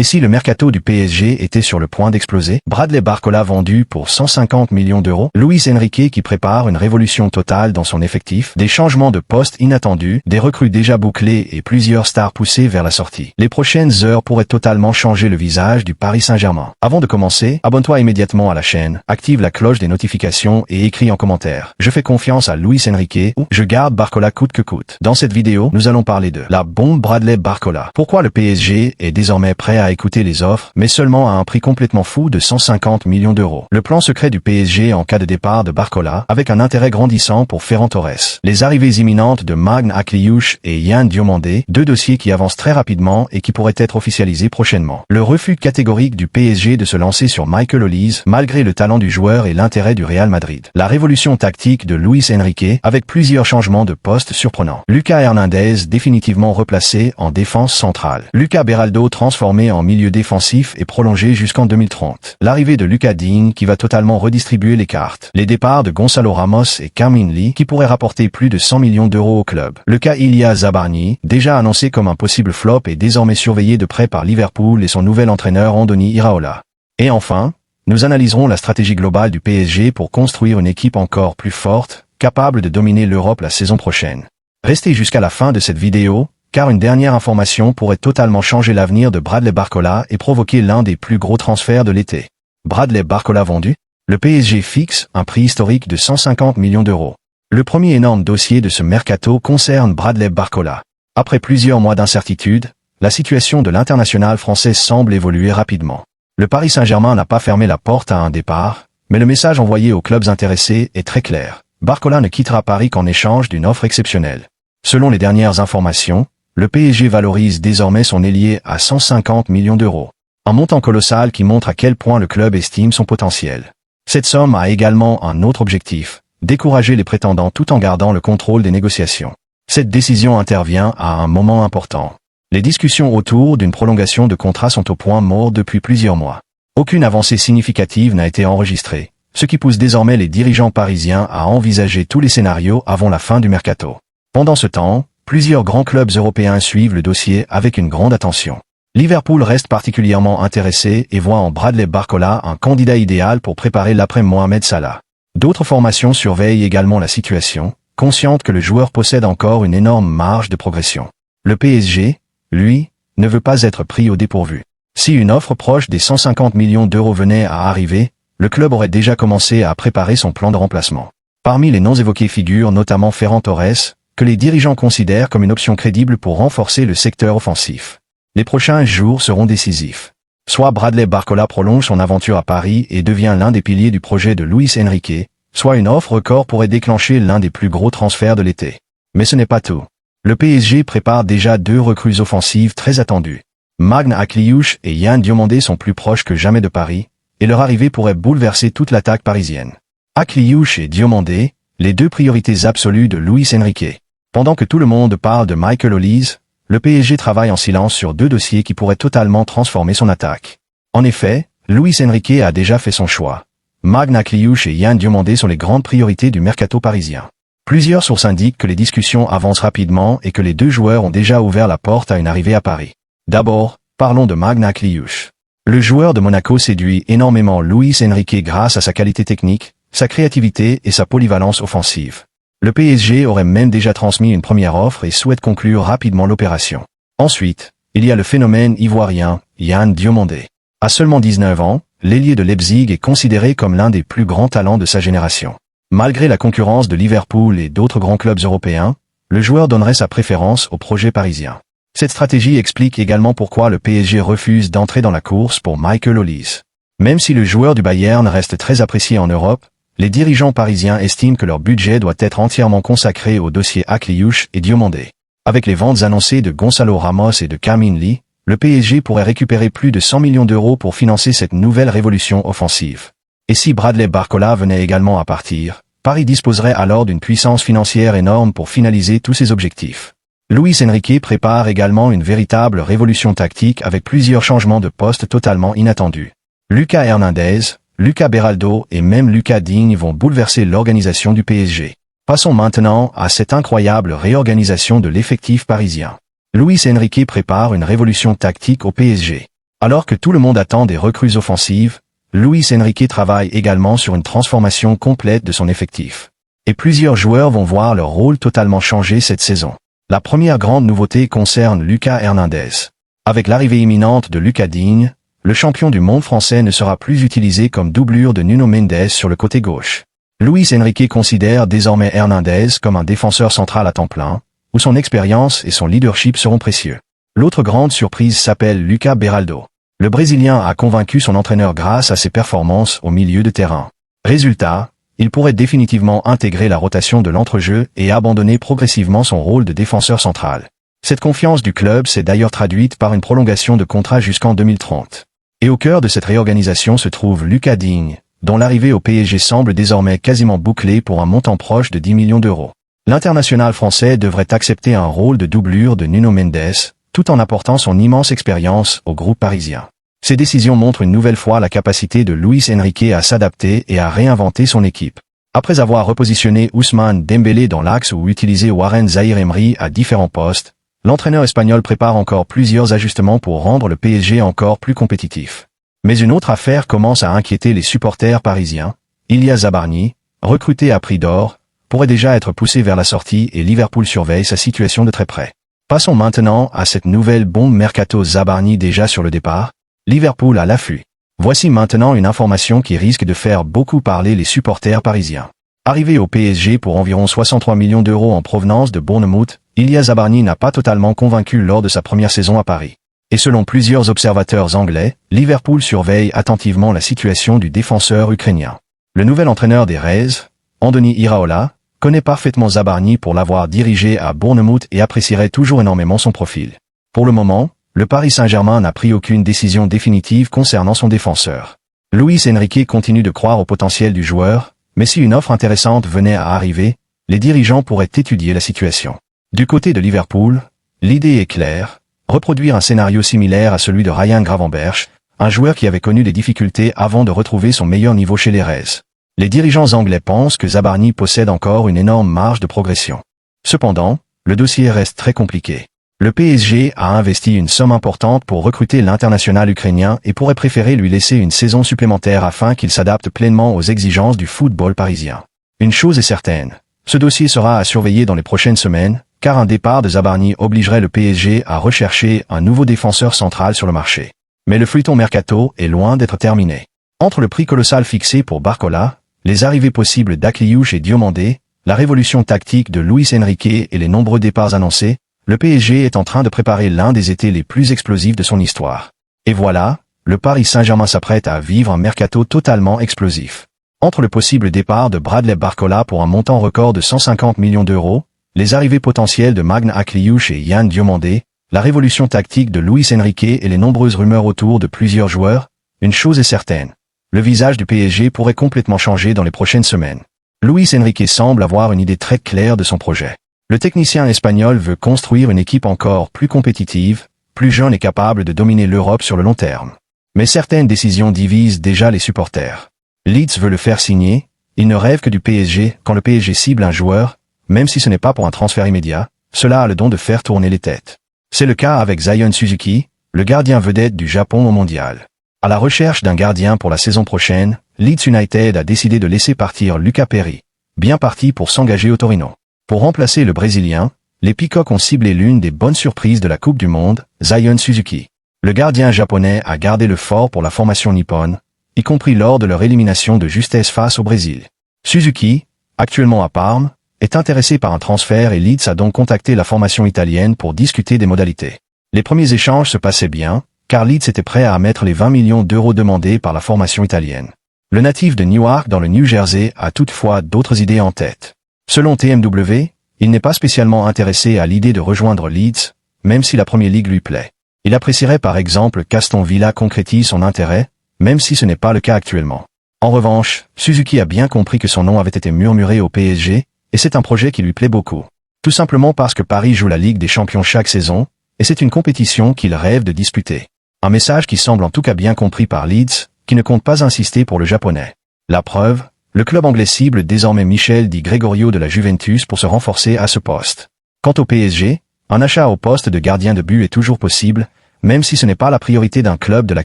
Et si le mercato du PSG était sur le point d'exploser, Bradley Barcola vendu pour 150 millions d'euros, Luis Enrique qui prépare une révolution totale dans son effectif, des changements de poste inattendus, des recrues déjà bouclées et plusieurs stars poussées vers la sortie. Les prochaines heures pourraient totalement changer le visage du Paris Saint-Germain. Avant de commencer, abonne-toi immédiatement à la chaîne, active la cloche des notifications et écris en commentaire. Je fais confiance à Luis Enrique ou je garde Barcola coûte que coûte. Dans cette vidéo, nous allons parler de la bombe Bradley Barcola. Pourquoi le PSG est désormais prêt à écouter les offres, mais seulement à un prix complètement fou de 150 millions d'euros. Le plan secret du PSG en cas de départ de Barcola, avec un intérêt grandissant pour Ferran Torres. Les arrivées imminentes de Magne Akliouche et Yann Diomandé, deux dossiers qui avancent très rapidement et qui pourraient être officialisés prochainement. Le refus catégorique du PSG de se lancer sur Michael Olise, malgré le talent du joueur et l'intérêt du Real Madrid. La révolution tactique de Luis Enrique, avec plusieurs changements de poste surprenants. Lucas Hernandez définitivement replacé en défense centrale. Lucas Beraldo transformé en milieu défensif et prolongé jusqu'en 2030. L'arrivée de Lucas Digne qui va totalement redistribuer les cartes. Les départs de Gonzalo Ramos et Carmine Lee qui pourraient rapporter plus de 100 millions d'euros au club. Le cas Ilya Zabarny, déjà annoncé comme un possible flop est désormais surveillé de près par Liverpool et son nouvel entraîneur Andoni Iraola. Et enfin, nous analyserons la stratégie globale du PSG pour construire une équipe encore plus forte, capable de dominer l'Europe la saison prochaine. Restez jusqu'à la fin de cette vidéo, car une dernière information pourrait totalement changer l'avenir de Bradley Barcola et provoquer l'un des plus gros transferts de l'été. Bradley Barcola vendu? Le PSG fixe un prix historique de 150 millions d'euros. Le premier énorme dossier de ce mercato concerne Bradley Barcola. Après plusieurs mois d'incertitude, la situation de l'international français semble évoluer rapidement. Le Paris Saint-Germain n'a pas fermé la porte à un départ, mais le message envoyé aux clubs intéressés est très clair. Barcola ne quittera Paris qu'en échange d'une offre exceptionnelle. Selon les dernières informations, le PSG valorise désormais son ailier à 150 millions d'euros. Un montant colossal qui montre à quel point le club estime son potentiel. Cette somme a également un autre objectif, décourager les prétendants tout en gardant le contrôle des négociations. Cette décision intervient à un moment important. Les discussions autour d'une prolongation de contrat sont au point mort depuis plusieurs mois. Aucune avancée significative n'a été enregistrée, ce qui pousse désormais les dirigeants parisiens à envisager tous les scénarios avant la fin du mercato. Pendant ce temps, plusieurs grands clubs européens suivent le dossier avec une grande attention. Liverpool reste particulièrement intéressé et voit en Bradley Barcola un candidat idéal pour préparer l'après-Mohamed Salah. D'autres formations surveillent également la situation, conscientes que le joueur possède encore une énorme marge de progression. Le PSG, lui, ne veut pas être pris au dépourvu. Si une offre proche des 150 millions d'euros venait à arriver, le club aurait déjà commencé à préparer son plan de remplacement. Parmi les noms évoqués figurent notamment Ferran Torres, que les dirigeants considèrent comme une option crédible pour renforcer le secteur offensif. Les prochains jours seront décisifs. Soit Bradley Barcola prolonge son aventure à Paris et devient l'un des piliers du projet de Luis Enrique, soit une offre record pourrait déclencher l'un des plus gros transferts de l'été. Mais ce n'est pas tout. Le PSG prépare déjà deux recrues offensives très attendues. Magne Akliouche et Yann Diomandé sont plus proches que jamais de Paris, et leur arrivée pourrait bouleverser toute l'attaque parisienne. Akliouche et Diomandé, les deux priorités absolues de Luis Enrique. Pendant que tout le monde parle de Michael Olise, le PSG travaille en silence sur deux dossiers qui pourraient totalement transformer son attaque. En effet, Luis Enrique a déjà fait son choix. Magne Akliouche et Yann Diomandé sont les grandes priorités du mercato parisien. Plusieurs sources indiquent que les discussions avancent rapidement et que les deux joueurs ont déjà ouvert la porte à une arrivée à Paris. D'abord, parlons de Magne Akliouche. Le joueur de Monaco séduit énormément Luis Enrique grâce à sa qualité technique, sa créativité et sa polyvalence offensive. Le PSG aurait même déjà transmis une première offre et souhaite conclure rapidement l'opération. Ensuite, il y a le phénomène ivoirien, Yann Diomandé. À seulement 19 ans, l'ailier de Leipzig est considéré comme l'un des plus grands talents de sa génération. Malgré la concurrence de Liverpool et d'autres grands clubs européens, le joueur donnerait sa préférence au projet parisien. Cette stratégie explique également pourquoi le PSG refuse d'entrer dans la course pour Michael Olise. Même si le joueur du Bayern reste très apprécié en Europe, les dirigeants parisiens estiment que leur budget doit être entièrement consacré au dossier Akliouche et Diomandé. Avec les ventes annoncées de Gonzalo Ramos et de Carmine Lee, le PSG pourrait récupérer plus de 100 millions d'euros pour financer cette nouvelle révolution offensive. Et si Bradley Barcola venait également à partir, Paris disposerait alors d'une puissance financière énorme pour finaliser tous ses objectifs. Luis Enrique prépare également une véritable révolution tactique avec plusieurs changements de poste totalement inattendus. Lucas Hernandez, Lucas Beraldo et même Lucas Digne vont bouleverser l'organisation du PSG. Passons maintenant à cette incroyable réorganisation de l'effectif parisien. Luis Enrique prépare une révolution tactique au PSG. Alors que tout le monde attend des recrues offensives, Luis Enrique travaille également sur une transformation complète de son effectif. Et plusieurs joueurs vont voir leur rôle totalement changer cette saison. La première grande nouveauté concerne Lucas Hernandez. Avec l'arrivée imminente de Lucas Digne, le champion du monde français ne sera plus utilisé comme doublure de Nuno Mendes sur le côté gauche. Luis Enrique considère désormais Hernandez comme un défenseur central à temps plein, où son expérience et son leadership seront précieux. L'autre grande surprise s'appelle Lucas Beraldo. Le Brésilien a convaincu son entraîneur grâce à ses performances au milieu de terrain. Résultat, il pourrait définitivement intégrer la rotation de l'entrejeu et abandonner progressivement son rôle de défenseur central. Cette confiance du club s'est d'ailleurs traduite par une prolongation de contrat jusqu'en 2030. Et au cœur de cette réorganisation se trouve Lucas Digne, dont l'arrivée au PSG semble désormais quasiment bouclée pour un montant proche de 10 millions d'euros. L'international français devrait accepter un rôle de doublure de Nuno Mendes, tout en apportant son immense expérience au groupe parisien. Ces décisions montrent une nouvelle fois la capacité de Luis Enrique à s'adapter et à réinventer son équipe. Après avoir repositionné Ousmane Dembélé dans l'axe ou utilisé Warren Zaïre-Emery à différents postes, l'entraîneur espagnol prépare encore plusieurs ajustements pour rendre le PSG encore plus compétitif. Mais une autre affaire commence à inquiéter les supporters parisiens. Ilya Zabarnyi, recruté à prix d'or, pourrait déjà être poussé vers la sortie et Liverpool surveille sa situation de très près. Passons maintenant à cette nouvelle bombe mercato Zabarnyi déjà sur le départ. Liverpool à l'affût. Voici maintenant une information qui risque de faire beaucoup parler les supporters parisiens. Arrivé au PSG pour environ 63 millions d'euros en provenance de Bournemouth, Ilya Zabarnyi n'a pas totalement convaincu lors de sa première saison à Paris. Et selon plusieurs observateurs anglais, Liverpool surveille attentivement la situation du défenseur ukrainien. Le nouvel entraîneur des Reds, Andoni Iraola, connaît parfaitement Zabarnyi pour l'avoir dirigé à Bournemouth et apprécierait toujours énormément son profil. Pour le moment, le Paris Saint-Germain n'a pris aucune décision définitive concernant son défenseur. Luis Enrique continue de croire au potentiel du joueur, mais si une offre intéressante venait à arriver, les dirigeants pourraient étudier la situation. Du côté de Liverpool, l'idée est claire. Reproduire un scénario similaire à celui de Ryan Gravenberch, un joueur qui avait connu des difficultés avant de retrouver son meilleur niveau chez les Reds. Les dirigeants anglais pensent que Zabarnyi possède encore une énorme marge de progression. Cependant, le dossier reste très compliqué. Le PSG a investi une somme importante pour recruter l'international ukrainien et pourrait préférer lui laisser une saison supplémentaire afin qu'il s'adapte pleinement aux exigences du football parisien. Une chose est certaine, ce dossier sera à surveiller dans les prochaines semaines, car un départ de Zabarnyi obligerait le PSG à rechercher un nouveau défenseur central sur le marché. Mais le feuilleton mercato est loin d'être terminé. Entre le prix colossal fixé pour Barcola, les arrivées possibles d'Akliouche et Diomandé, la révolution tactique de Luis Enrique et les nombreux départs annoncés, le PSG est en train de préparer l'un des étés les plus explosifs de son histoire. Et voilà, le Paris Saint-Germain s'apprête à vivre un mercato totalement explosif. Entre le possible départ de Bradley Barcola pour un montant record de 150 millions d'euros, les arrivées potentielles de Magne Akliouche et Yann Diomandé, la révolution tactique de Luis Enrique et les nombreuses rumeurs autour de plusieurs joueurs, une chose est certaine. Le visage du PSG pourrait complètement changer dans les prochaines semaines. Luis Enrique semble avoir une idée très claire de son projet. Le technicien espagnol veut construire une équipe encore plus compétitive, plus jeune et capable de dominer l'Europe sur le long terme. Mais certaines décisions divisent déjà les supporters. Leeds veut le faire signer, il ne rêve que du PSG. Quand le PSG cible un joueur, même si ce n'est pas pour un transfert immédiat, cela a le don de faire tourner les têtes. C'est le cas avec Zion Suzuki, le gardien vedette du Japon au mondial. À la recherche d'un gardien pour la saison prochaine, Leeds United a décidé de laisser partir Luca Perry, bien parti pour s'engager au Torino. Pour remplacer le Brésilien, les Peacocks ont ciblé l'une des bonnes surprises de la Coupe du Monde, Zion Suzuki. Le gardien japonais a gardé le fort pour la formation nippone, y compris lors de leur élimination de justesse face au Brésil. Suzuki, actuellement à Parme, est intéressé par un transfert et Leeds a donc contacté la formation italienne pour discuter des modalités. Les premiers échanges se passaient bien, car Leeds était prêt à mettre les 20 millions d'euros demandés par la formation italienne. Le natif de Newark dans le New Jersey a toutefois d'autres idées en tête. Selon TMW, il n'est pas spécialement intéressé à l'idée de rejoindre Leeds, même si la Premier League lui plaît. Il apprécierait par exemple qu'Aston Villa concrétise son intérêt, même si ce n'est pas le cas actuellement. En revanche, Suzuki a bien compris que son nom avait été murmuré au PSG, et c'est un projet qui lui plaît beaucoup. Tout simplement parce que Paris joue la Ligue des Champions chaque saison, et c'est une compétition qu'il rêve de disputer. Un message qui semble en tout cas bien compris par Leeds, qui ne compte pas insister pour le japonais. La preuve, le club anglais cible désormais Michel Di Gregorio de la Juventus pour se renforcer à ce poste. Quant au PSG, un achat au poste de gardien de but est toujours possible, même si ce n'est pas la priorité d'un club de la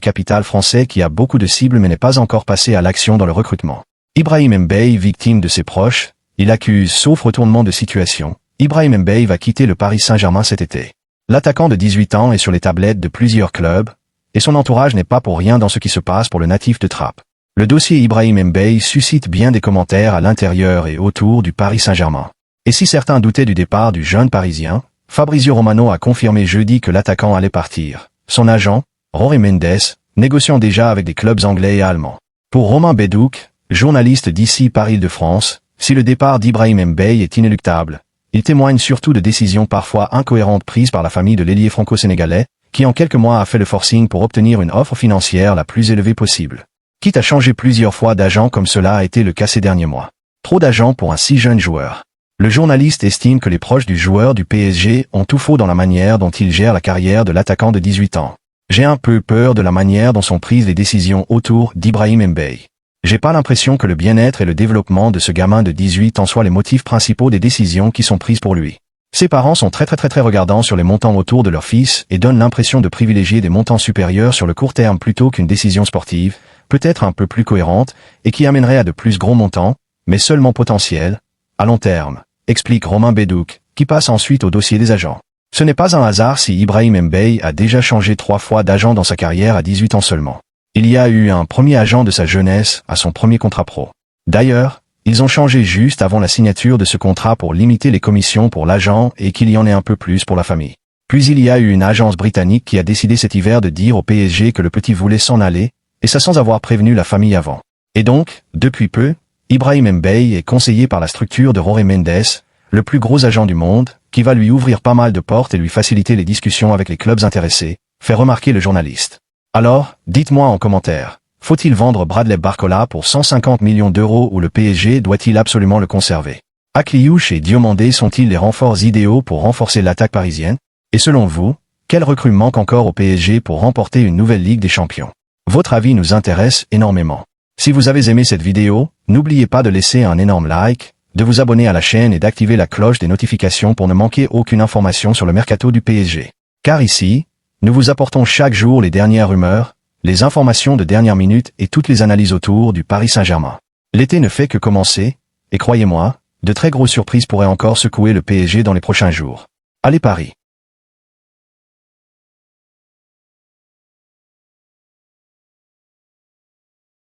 capitale française qui a beaucoup de cibles mais n'est pas encore passé à l'action dans le recrutement. Ibrahim Mbaye, victime de ses proches, il accuse, sauf retournement de situation, Ibrahim Mbaye va quitter le Paris Saint-Germain cet été. L'attaquant de 18 ans est sur les tablettes de plusieurs clubs, et son entourage n'est pas pour rien dans ce qui se passe pour le natif de Trappes. Le dossier Ibrahim Mbaye suscite bien des commentaires à l'intérieur et autour du Paris Saint-Germain. Et si certains doutaient du départ du jeune Parisien, Fabrizio Romano a confirmé jeudi que l'attaquant allait partir. Son agent, Jorge Mendes, négociant déjà avec des clubs anglais et allemands. Pour Romain Bédouc, journaliste d'ici Paris-de-France, si le départ d'Ibrahim Mbaye est inéluctable, il témoigne surtout de décisions parfois incohérentes prises par la famille de l'ailier franco-sénégalais, qui en quelques mois a fait le forcing pour obtenir une offre financière la plus élevée possible. Quitte à changer plusieurs fois d'agent comme cela a été le cas ces derniers mois. Trop d'agents pour un si jeune joueur. Le journaliste estime que les proches du joueur du PSG ont tout faux dans la manière dont il gère la carrière de l'attaquant de 18 ans. J'ai un peu peur de la manière dont sont prises les décisions autour d'Ibrahim Mbaye. J'ai pas l'impression que le bien-être et le développement de ce gamin de 18 ans soient les motifs principaux des décisions qui sont prises pour lui. Ses parents sont très regardants sur les montants autour de leur fils et donnent l'impression de privilégier des montants supérieurs sur le court terme plutôt qu'une décision sportive, peut-être un peu plus cohérente, et qui amènerait à de plus gros montants, mais seulement potentiels, à long terme, explique Romain Bédouc, qui passe ensuite au dossier des agents. Ce n'est pas un hasard si Ibrahim Mbaye a déjà changé 3 fois d'agent dans sa carrière à 18 ans seulement. Il y a eu un premier agent de sa jeunesse à son premier contrat pro. D'ailleurs, ils ont changé juste avant la signature de ce contrat pour limiter les commissions pour l'agent et qu'il y en ait un peu plus pour la famille. Puis il y a eu une agence britannique qui a décidé cet hiver de dire au PSG que le petit voulait s'en aller, et ça sans avoir prévenu la famille avant. Et donc, depuis peu, Ibrahim Mbaye est conseillé par la structure de Jorge Mendes, le plus gros agent du monde, qui va lui ouvrir pas mal de portes et lui faciliter les discussions avec les clubs intéressés, fait remarquer le journaliste. Alors, dites-moi en commentaire, faut-il vendre Bradley Barcola pour 150 millions d'euros ou le PSG doit-il absolument le conserver? Akliouche et Diomandé sont-ils les renforts idéaux pour renforcer l'attaque parisienne? Et selon vous, quel recrue manque encore au PSG pour remporter une nouvelle Ligue des Champions? Votre avis nous intéresse énormément. Si vous avez aimé cette vidéo, n'oubliez pas de laisser un énorme like, de vous abonner à la chaîne et d'activer la cloche des notifications pour ne manquer aucune information sur le mercato du PSG. Car ici, nous vous apportons chaque jour les dernières rumeurs, les informations de dernière minute et toutes les analyses autour du Paris Saint-Germain. L'été ne fait que commencer, et croyez-moi, de très grosses surprises pourraient encore secouer le PSG dans les prochains jours. Allez Paris!